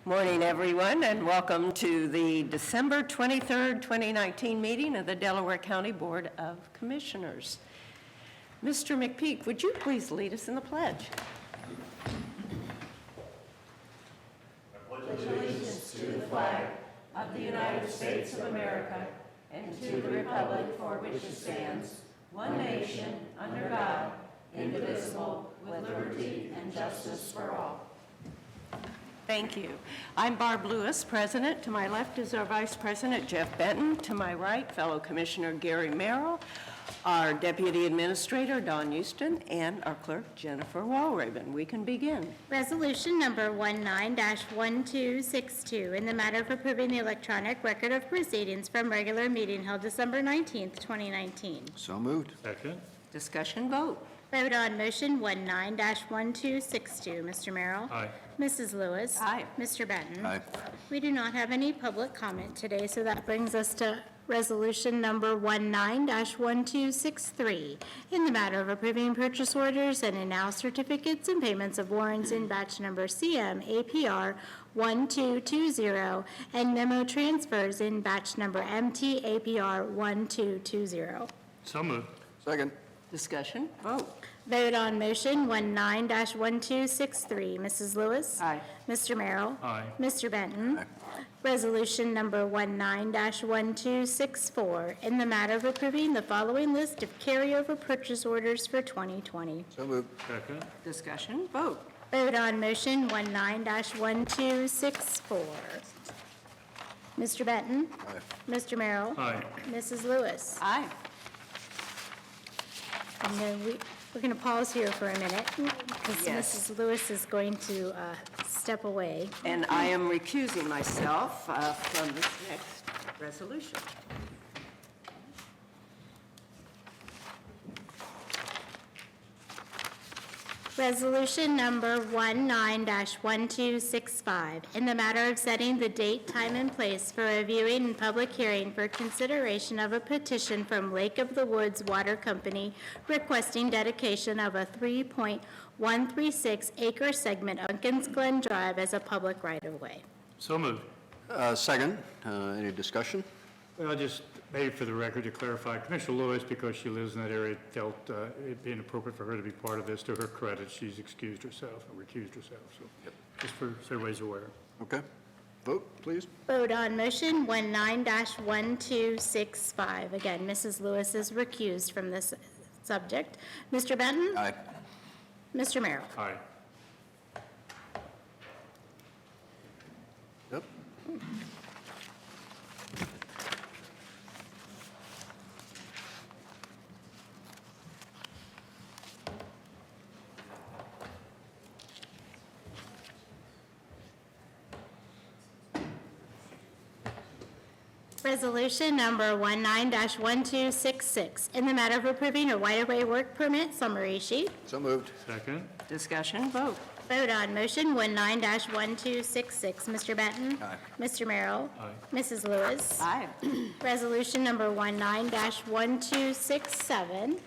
Morning, everyone, and welcome to the December 23rd, 2019 meeting of the Delaware County Board of Commissioners. Mr. McPeak, would you please lead us in the pledge? I pledge allegiance to the flag of the United States of America and to the republic for which it stands, one nation, under God, indivisible, with liberty and justice for all. Thank you. I'm Barb Lewis, President. To my left is our Vice President, Jeff Benton. To my right, fellow Commissioner Gary Merrill, our Deputy Administrator, Don Houston, and our Clerk, Jennifer Walraven. We can begin. Resolution number 19-1262, in the matter of approving the electronic record of proceedings from regular meeting held December 19th, 2019. So moved. Second. Discussion vote. Vote on motion 19-1262. Mr. Merrill? Aye. Mrs. Lewis? Aye. Mr. Benton? Aye. We do not have any public comment today, so that brings us to resolution number 19-1263, in the matter of approving purchase orders and in-house certificates and payments of warrants in batch number CM APR 1220 and memo transfers in batch number MT APR 1220. So moved. Second. Discussion vote. Vote on motion 19-1263. Mrs. Lewis? Aye. Mr. Merrill? Aye. Mr. Benton? Aye. Resolution number 19-1264, in the matter of approving the following list of carryover purchase orders for 2020. So moved. Second. Discussion vote. Vote on motion 19-1264. Mr. Benton? Aye. Mr. Merrill? Aye. Mrs. Lewis? Aye. And then we're going to pause here for a minute because Yes. Mrs. Lewis is going to step away. And I am recusing myself from this next resolution. Resolution number 19-1265, in the matter of setting the date, time, and place for a viewing and public hearing for consideration of a petition from Lake of the Woods Water Company requesting dedication of a 3.136 acre segment of Duncan's Glen Drive as a public right-of-way. So moved. Second. Any discussion? Well, just maybe for the record to clarify, Commissioner Lewis, because she lives in that area, felt it being appropriate for her to be part of this. To her credit, she's excused herself and recused herself. So just so everybody's aware. Okay. Vote, please. Vote on motion 19-1265. Again, Mrs. Lewis is recused from this subject. Mr. Benton? Aye. Mr. Merrill? Aye. Yep. Resolution number 19-1266, in the matter of approving a right-of-way work permit summary sheet. So moved. Second. Discussion vote. Vote on motion 19-1266. Mr. Benton? Aye. Mr. Merrill? Aye. Mrs. Lewis? Aye. Resolution number 19-1267,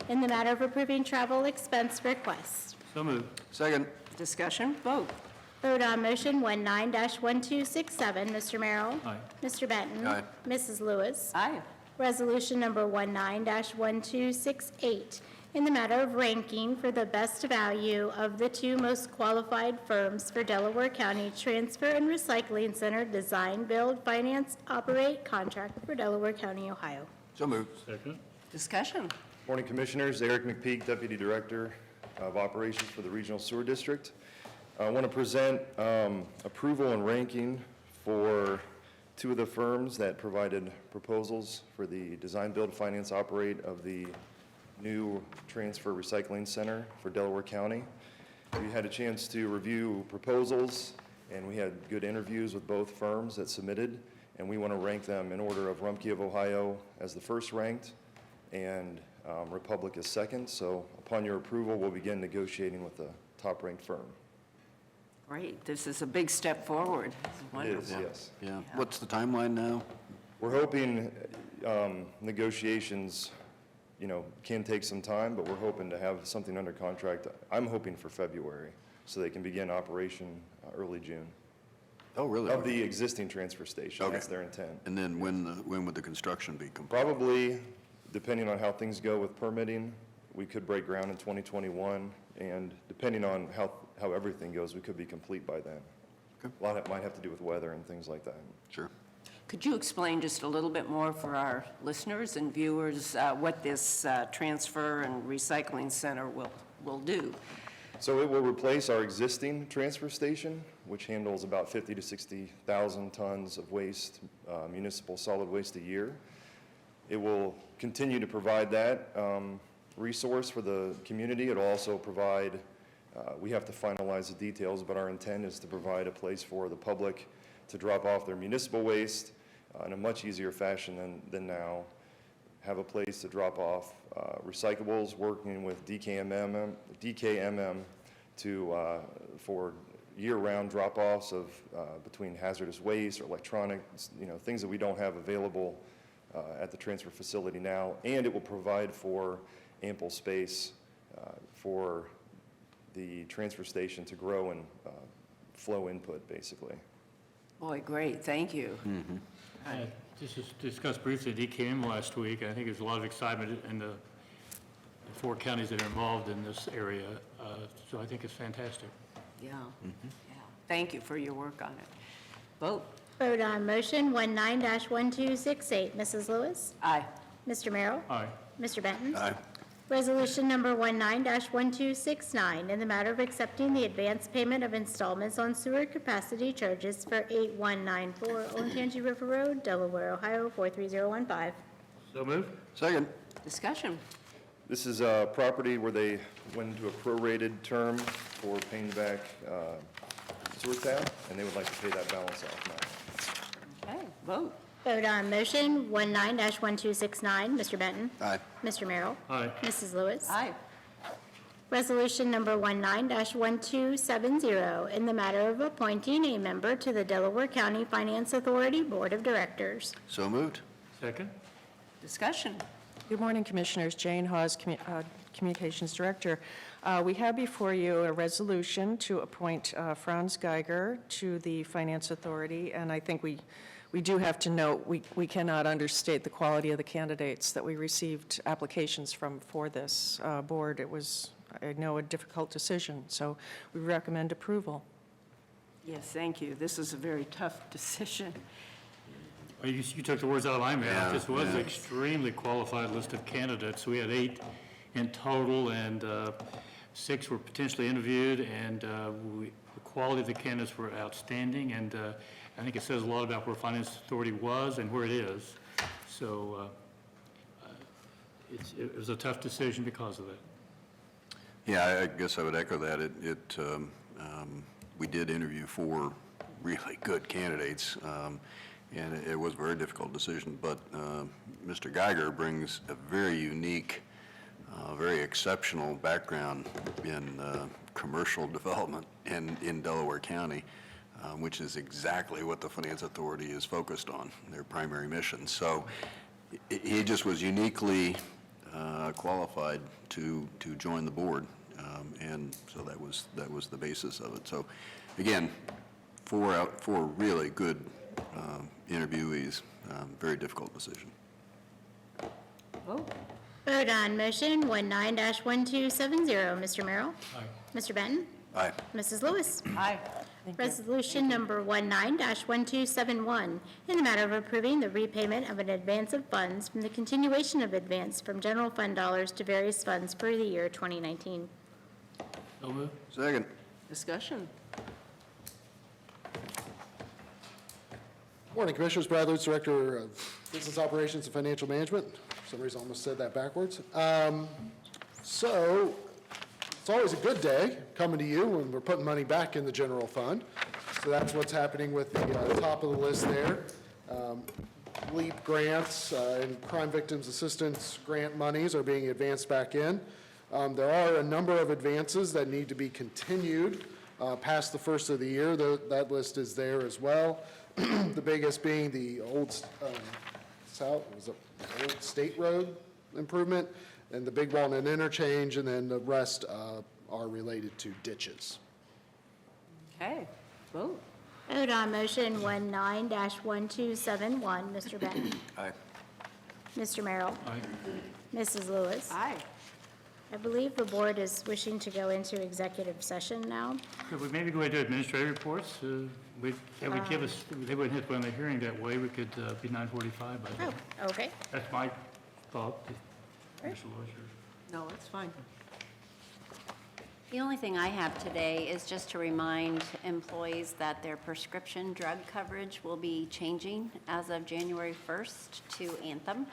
in the matter of approving travel expense request. So moved. Second. Discussion vote. Vote on motion 19-1267. Mr. Merrill? Aye. Mr. Benton? Aye. Mrs. Lewis? Aye. Resolution number 19-1268, in the matter of ranking for the best value of the two most qualified firms for Delaware County Transfer and Recycling Center Design, Build, Finance, Operate contract for Delaware County, Ohio. So moved. Second. Discussion. Morning, Commissioners. Eric McPeak, Deputy Director of Operations for the Regional Sewer District. I want to present approval and ranking for two of the firms that provided proposals for the design, build, finance, operate of the new transfer recycling center for Delaware County. We had a chance to review proposals, and we had good interviews with both firms that submitted, and we want to rank them in order of Rumpke of Ohio as the first ranked and Republic as second. So upon your approval, we'll begin negotiating with the top-ranked firm. Great. This is a big step forward. It's It wonderful. is, yes. Yeah. What's the timeline now? We're hoping negotiations, can take some time, but we're hoping to have something under contract. I'm hoping for February, so they can begin operation early June. Oh, really? of the existing transfer station. Okay. That's their intent. And then when would the construction be complete? Probably, depending on how things go with permitting, we could break ground in 2021, and depending on how everything goes, we could be complete by then. Okay. A lot of it might have to do with weather and things like that. Sure. Could you explain just a little bit more for our listeners and viewers what this transfer and recycling center will do? So it will replace our existing transfer station, which handles about 50 to 60,000 tons of waste, municipal solid waste a year. It will continue to provide that resource for the community. It'll also provide, we have to finalize the details, but our intent is to provide a place for the public to drop off their municipal waste in a much easier fashion than now. Have a place to drop off recyclables, working with DKMM for year-round drop-offs of between hazardous waste or electronics, things that we don't have available at the transfer facility now. And it will provide for ample space for the transfer station to grow and flow input, basically. Boy, great, thank you. This was discussed briefly at DKM last week. I think there's a lot of excitement in the 4 counties that are involved in this area, so I think it's fantastic. Yeah. Yeah. Thank you for your work on it. Vote. Vote on motion 19-1268. Mrs. Lewis? Aye. Mr. Merrill? Aye. Mr. Benton? Aye. Resolution number 19-1269, in the matter of accepting the advance payment of installments on sewer capacity charges for 8194 Olentangy River Road, Delaware, Ohio, 43015. So moved. Second. Discussion. This is a property where they went into a prorated term for paying back sewer tap, and they would like to pay that balance off now. Okay, vote. Vote on motion 19-1269. Mr. Benton? Aye. Mr. Merrill? Aye. Mrs. Lewis? Aye. Resolution number 19-1270, in the matter of appointing a member to the Delaware County Finance Authority Board of Directors. So moved. Second. Discussion. Good morning, Commissioners. Jane Hawes, Communications Director. We have before you a resolution to appoint Franz Geiger to the Finance Authority, and I think we do have to note, we cannot understate the quality of the candidates that we received applications from for this board. It was, I know, a difficult decision, so we recommend approval. Yes, thank you. This is a very tough decision. Well, you took the words out of my mouth. Yeah, This was yeah. an extremely qualified list of candidates. We had 8 in total, and 6 were potentially interviewed, and the quality of the candidates were outstanding, and I think it says a lot about where Finance Authority was and where it is. So it was a tough decision because of it. Yeah, I guess I would echo that. We did interview 4 really good candidates, and it was a very difficult decision. But Mr. Geiger brings a very unique, very exceptional background in commercial development in Delaware County, which is exactly what the Finance Authority is focused on, their primary mission. So he just was uniquely qualified to join the board, and so that was the basis of it. So again, 4 really good interviewees, very difficult decision. Vote. Vote on motion 19-1270. Mr. Merrill? Aye. Mr. Benton? Aye. Mrs. Lewis? Aye. Resolution number 19-1271, in the matter of approving the repayment of an advance of funds from the continuation of advance from general fund dollars to various funds for the year 2019. So moved. Second. Discussion. Morning, Commissioners. Brad Lutz, Director of Business Operations and Financial Management. For some reason, I almost said that backwards. So it's always a good day coming to you when we're putting money back in the general fund. So that's what's happening with the top of the list there. LEAP grants and crime victims assistance grant monies are being advanced back in. There are a number of advances that need to be continued past the first of the year. That list is there as well. The biggest being the old State Road improvement and the Big Walnut interchange, and then the rest are related to ditches. Okay, vote. Vote on motion 19-1271. Mr. Benton. Aye. Mr. Merrill. Aye. Mrs. Lewis. Aye. I believe the board is wishing to go into executive session now. Could we maybe go ahead and do administrative reports? That would give us, they wouldn't have to run the hearing that way. We could be 9:45 by then. Oh, okay. That's my thought. Mr. Lewis, yours? No, it's fine. The only thing I have today is just to remind employees that their prescription drug coverage will be changing as of January 1st to Anthem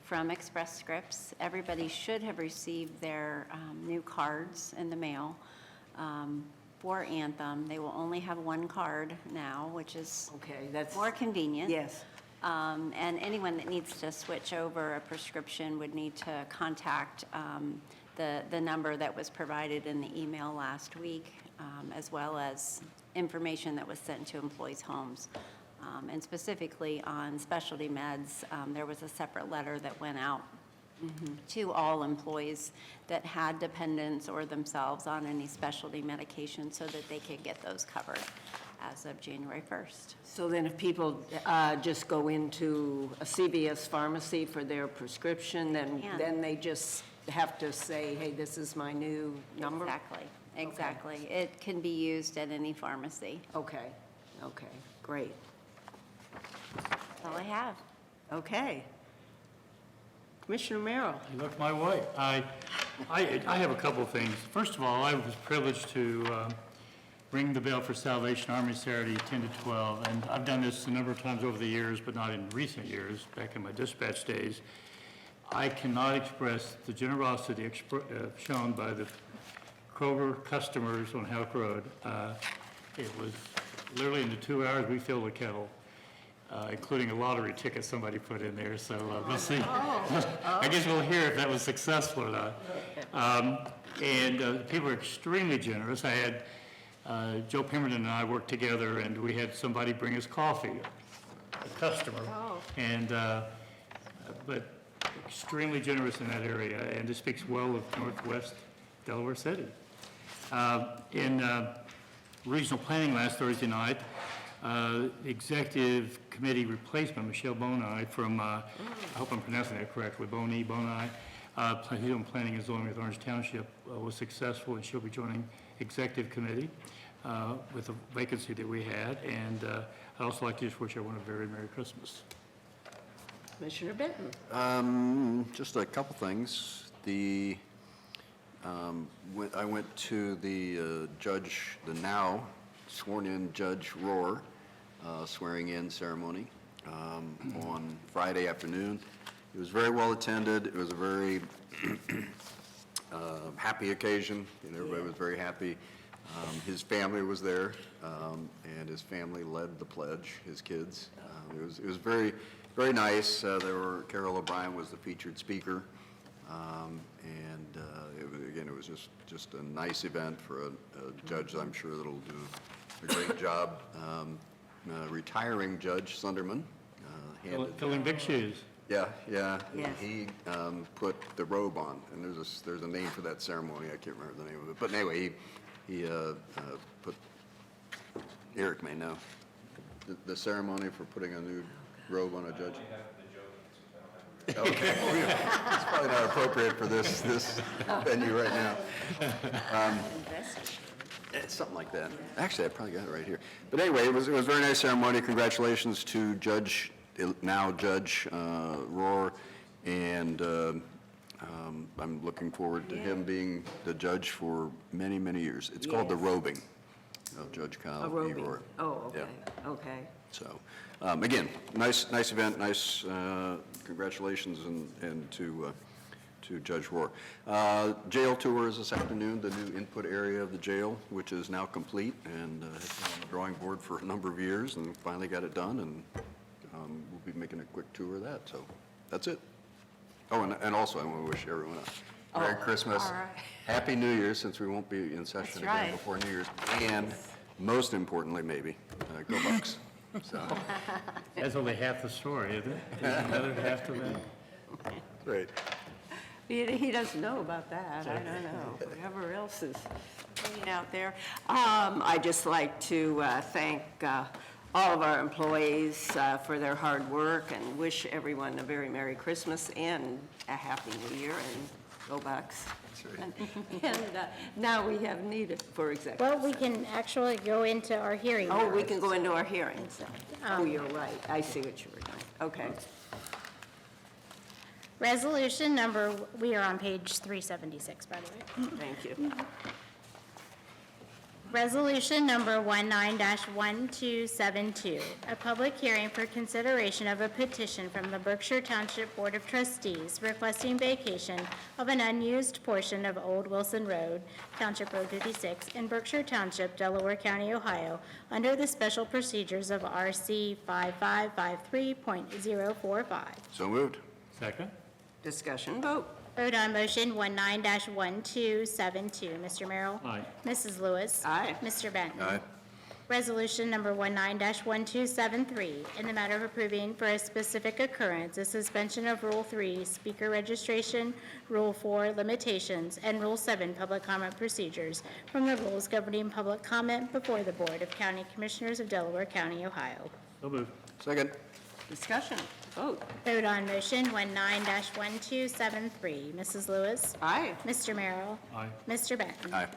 from Express Scripts. Everybody should have received their new cards in the mail for Anthem. They will only have one card now, which is Okay, that's, more convenient. yes. And anyone that needs to switch over a prescription would need to contact the number that was provided in the email last week, as well as information that was sent to employees' homes. And specifically on specialty meds, there was a separate letter that went out to all employees that had dependents or themselves on any specialty medication so that they could get those covered as of January 1st. So then if people just go into a CVS pharmacy for their prescription, Yeah. then they just have to say, hey, this is my new number? Exactly. It can be used at any pharmacy. Okay, okay, great. That's all I have. Okay. Commissioner Merrill? You look my way. I have a couple of things. First of all, I was privileged to ring the bell for Salvation Army Saturday 10 to 12, and I've done this a number of times over the years, but not in recent years, back in my dispatch days. I cannot express the generosity shown by the Kroger customers on Halleck Road. It was literally in the 2 hours we filled a kettle, including a lottery ticket somebody put in there, so we'll see. I guess we'll hear if that was successful or not. People are extremely generous. I had Joe Pemberton and I worked together, and we had somebody bring us coffee, a customer. And, but extremely generous in that area, and it speaks well of Northwest Delaware City. In regional planning last Thursday night, Executive Committee replacement, Michelle Bonai from, I hope I'm pronouncing that correctly, Bonai, who's on planning and zoning with Orange Township, was successful, and she'll be joining Executive Committee with a vacancy that we had. And I'd also like to just wish everyone a very Merry Christmas. Commissioner Benton? Just a couple things. I went to the judge, the now sworn-in Judge Rohr swearing-in ceremony on Friday afternoon. It was very well attended. It was a very happy occasion, and everybody was very happy. His family was there, and his family led the pledge, his kids. It was very, very nice. Carol O'Brien was the featured speaker, it was just a nice event for a judge, I'm sure, that'll do a great job. Retiring Judge Sunderman Filling big shoes. Yeah. Yes. He put the robe on, and there's a name for that ceremony. I can't remember the name of it, but anyway, he put. Eric may know the ceremony for putting a new robe on a judge. Okay, it's probably not appropriate for this venue right now. It's something like that. Actually, I probably got it right here. But anyway, it was a very nice ceremony. Congratulations to now Judge Rohr, and I'm looking forward to him being the judge for many, many years. It's called the robing of Judge Kyle A E. robing. Rohr. Oh, okay, Yeah. okay. So, again, nice event, nice congratulations and to Judge Rohr. Jail tour is this afternoon, the new input area of the jail, which is now complete and has been on the drawing board for a number of years and finally got it done, and we'll be making a quick tour of that, so that's it. Oh, and also I want to wish everyone a Merry Christmas, all right. Happy New Year, since we won't be in session That's again right. before New Year's, and most importantly, maybe, go Bucks. So, That's only half the story, isn't it? There's another half to that. great. He doesn't know about that, I don't know. Whoever else is hanging out there. I'd just like to thank all of our employees for their hard work and wish everyone a very Merry Christmas and a Happy New Year, and go Bucks. And now we have Nita for executive. Well, we can actually go into our hearing Oh, now. we can go into our hearings. Oh, you're right. I see what you were doing. Okay. Resolution number, we are on page 376, by the way. Thank you. Resolution number 19-1272, a public hearing for consideration of a petition from the Berkshire Township Board of Trustees requesting vacation of an unused portion of Old Wilson Road, Township Road 56, in Berkshire Township, Delaware County, Ohio, under the special procedures of RC 5553.045. So moved. Second? Discussion vote. Vote on motion 19-1272. Mr. Merrill? Aye. Mrs. Lewis? Aye. Mr. Benton? Aye. Resolution number 19-1273, in the matter of approving for a specific occurrence, a suspension of Rule 3, speaker registration, Rule 4, limitations, and Rule 7, public comment procedures from the rules governing public comment before the Board of County Commissioners of Delaware County, Ohio. So moved. Second. Discussion vote. Vote on motion 19-1273. Mrs. Lewis? Aye. Mr. Merrill? Aye. Mr. Benton? Aye.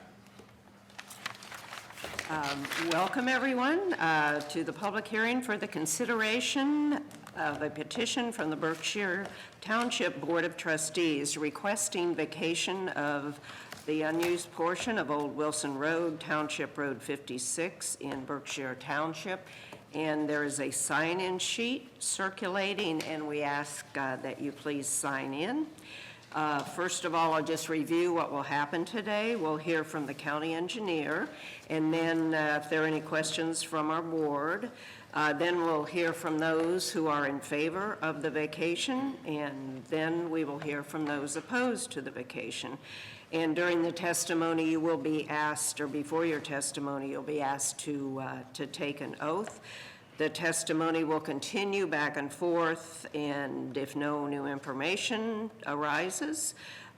Welcome, everyone, to the public hearing for the consideration of a petition from the Berkshire Township Board of Trustees requesting vacation of the unused portion of Old Wilson Road, Township Road 56 in Berkshire Township. And there is a sign-in sheet circulating, and we ask that you please sign in. First of all, I'll just review what will happen today. We'll hear from the county engineer, and then if there are any questions from our board, then we'll hear from those who are in favor of the vacation, and then we will hear from those opposed to the vacation. And during the testimony, you will be asked, or before your testimony, you'll be asked to take an oath. The testimony will continue back and forth, and if no new information arises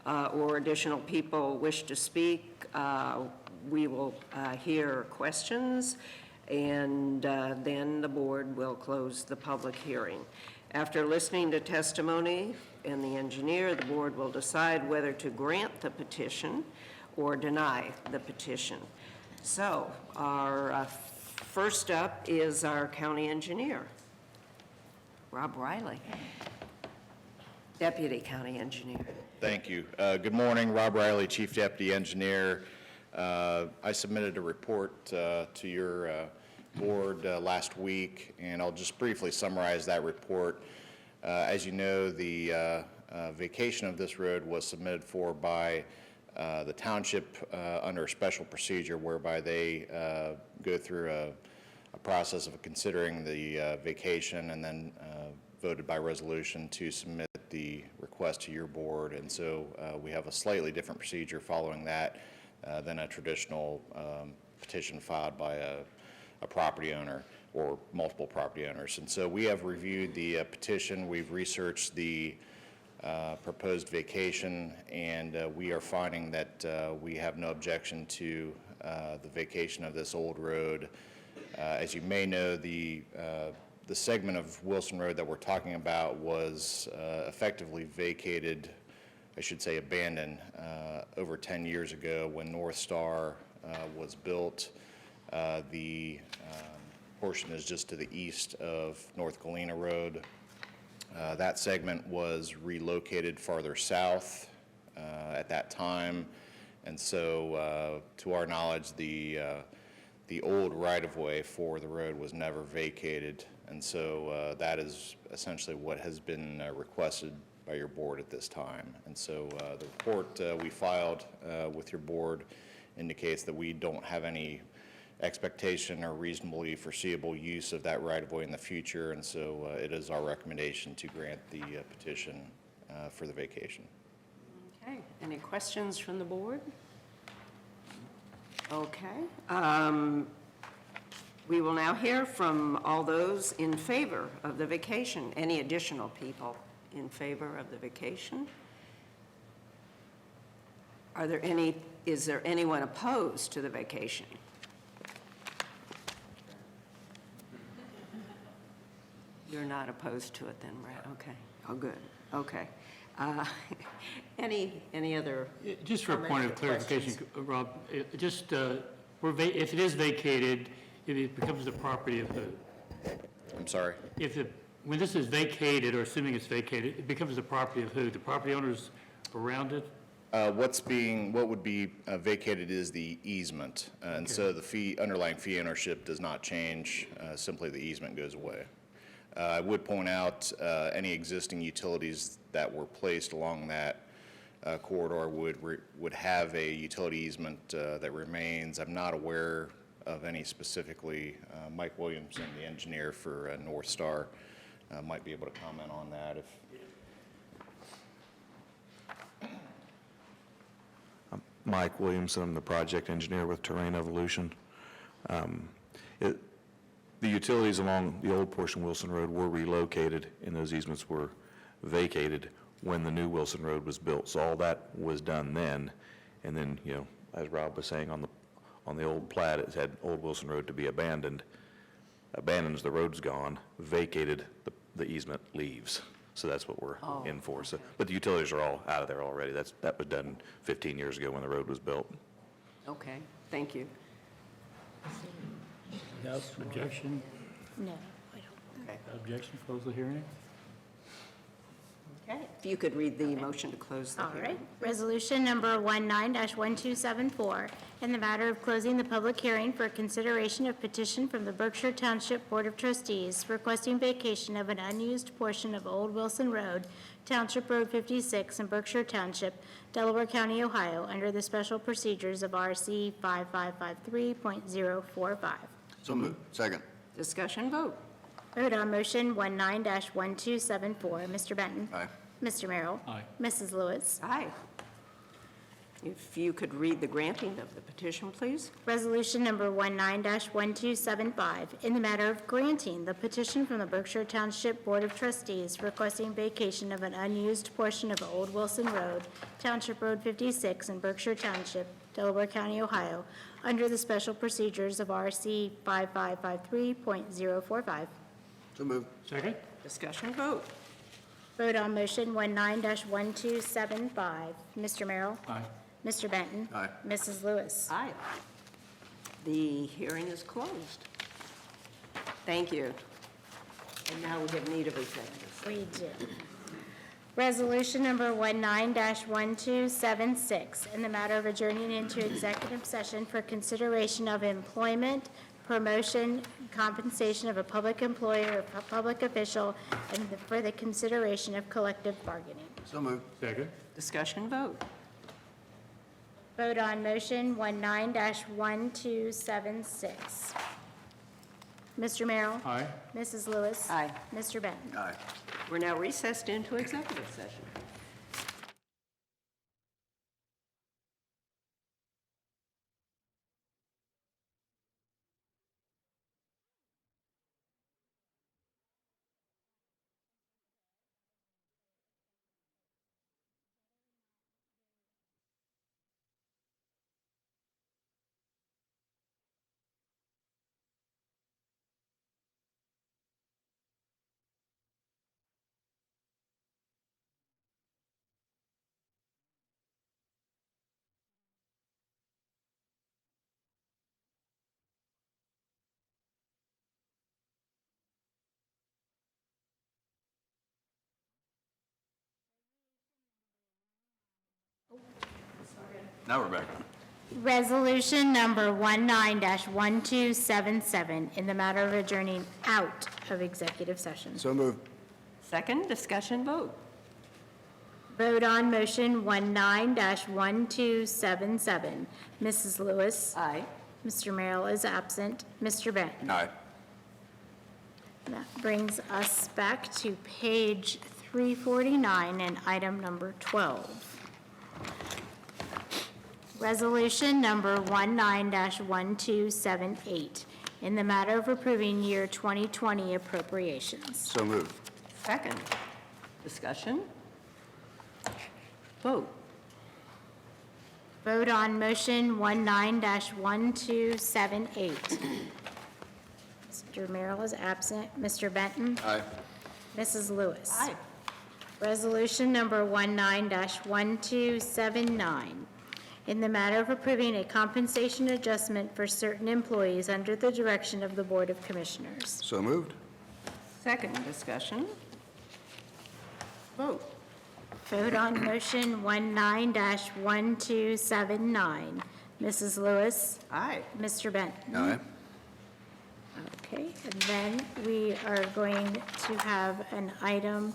or additional people wish to speak, we will hear questions, and then the board will close the public hearing. After listening to testimony and the engineer, the board will decide whether to grant the petition or deny the petition. So our first up is our county engineer, Rob Riley, Deputy County Engineer. Thank you. Good morning, Rob Riley, Chief Deputy Engineer. I submitted a report to your board last week, and I'll just briefly summarize that report. As you know, the vacation of this road was submitted for by the township under a special procedure whereby they go through a process of considering the vacation and then voted by resolution to submit the request to your board. And so we have a slightly different procedure following that than a traditional petition filed by a property owner or multiple property owners. And so we have reviewed the petition, we've researched the proposed vacation, and we are finding that we have no objection to the vacation of this old road. As you may know, the segment of Wilson Road that we're talking about was effectively vacated, I should say abandoned, over 10 years ago when North Star was built. The portion is just to the east of North Galena Road. That segment was relocated farther south at that time, and so to our knowledge, the old right-of-way for the road was never vacated, and so that is essentially what has been requested by your board at this time. And so the report we filed with your board indicates that we don't have any expectation or reasonably foreseeable use of that right-of-way in the future, and so it is our recommendation to grant the petition for the vacation. Okay, any questions from the board? Okay. We will now hear from all those in favor of the vacation. Any additional people in favor of the vacation? Are there any is there anyone opposed to the vacation? You're not opposed to it then, Brad? Okay. Oh, good. Okay. Any other? Just for a point of comments or clarification, questions? Rob, if it is vacated, it becomes the property of who? I'm sorry. When this is vacated, or assuming it's vacated, it becomes the property of who? The property owners around it? What would be vacated is the easement, and so the underlying fee ownership does not change, simply the easement goes away. I would point out, any existing utilities that were placed along that corridor would have a utility easement that remains. I'm not aware of any specifically. Mike Williamson, the engineer for North Star, might be able to comment on that if. Mike Williamson, I'm the project engineer with Terrain Evolution. The utilities along the old portion of Wilson Road were relocated, and those easements were vacated when the new Wilson Road was built. So all that was done then, and then, you know, as Rob was saying, on the old plat, it had Old Wilson Road to be abandoned. Abandons, the road's gone, vacated, the easement leaves. So that's what we're in for. So, but the utilities are all out of there already. That was done 15 years ago when the road was built. Okay, thank you. No. Objection? No, I don't. Okay. Objection, close the hearing? Okay, if you could read the motion to close the All hearing. right. Resolution number 19-1274, in the matter of closing the public hearing for consideration of petition from the Berkshire Township Board of Trustees requesting vacation of an unused portion of Old Wilson Road, Township Road 56 in Berkshire Township, Delaware County, Ohio, under the special procedures of RC 5553.045. So moved. Second. Discussion vote. Vote on motion 19-1274. Mr. Benton? Aye. Mr. Merrill? Aye. Mrs. Lewis? Aye. If you could read the granting of the petition, please. Resolution number 19-1275, in the matter of granting the petition from the Berkshire Township Board of Trustees requesting vacation of an unused portion of Old Wilson Road, Township Road 56 in Berkshire Township, Delaware County, Ohio, under the special procedures of RC 5553.045. So moved. Second? Discussion vote. Vote on motion 19-1275. Mr. Merrill? Aye. Mr. Benton? Aye. Mrs. Lewis? Aye. The hearing is closed. Thank you. And now we have need of executive. We do. Resolution number 19-1276, in the matter of adjourning into executive session for consideration of employment, promotion, compensation of a public employee or public official, and for the consideration of collective bargaining. So moved. Second? Discussion vote. Vote on motion 19-1276. Mr. Merrill? Aye. Mrs. Lewis? Aye. Mr. Benton? Aye. We're now recessed into executive session. Now we're back. Resolution number 19-1277, in the matter of adjourning out of executive session. So moved. Second, discussion vote. Vote on motion 19-1277. Mrs. Lewis? Aye. Mr. Merrill is absent. Mr. Benton? Aye. That brings us back to page 349 and item number 12. Resolution number 19-1278, in the matter of approving year 2020 appropriations. So moved. Second, discussion. Vote. Vote on motion 19-1278. Mr. Merrill is absent. Mr. Benton? Aye. Mrs. Lewis? Aye. Resolution number 19-1279, in the matter of approving a compensation adjustment for certain employees under the direction of the Board of Commissioners. So moved. Second discussion. Vote. Vote on motion 19-1279. Mrs. Lewis? Aye. Mr. Benton? Aye. Okay, and then we are going to have an item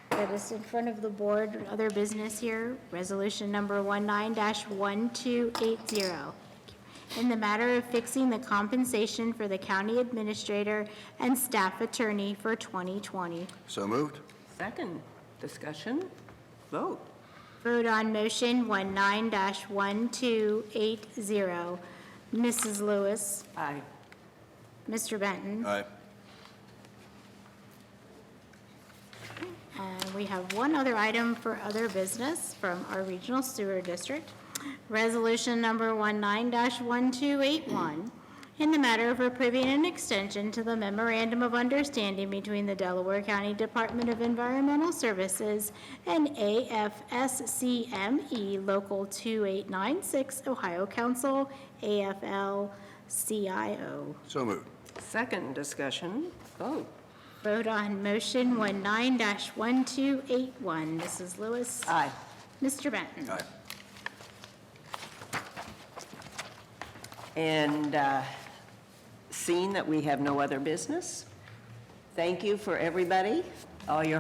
that is in front of the board, other business here, resolution number 19-1280. In the matter of fixing the compensation for the county administrator and staff attorney for 2020. So moved. Second discussion. Vote. Vote on motion 19-1280. Mrs. Lewis? Aye. Mr. Benton? Aye. And we have one other item for other business from our regional sewer district. Resolution number 19-1281, in the matter of approving an extension to the memorandum of understanding between the Delaware County Department of Environmental Services and AFSCME Local 2896 Ohio Council, AFL-CIO. So moved. Second discussion. Vote. Vote on motion 19-1281. Mrs. Lewis? Aye. Mr. Benton? Aye. And seeing that we have no other business, thank you for everybody, all your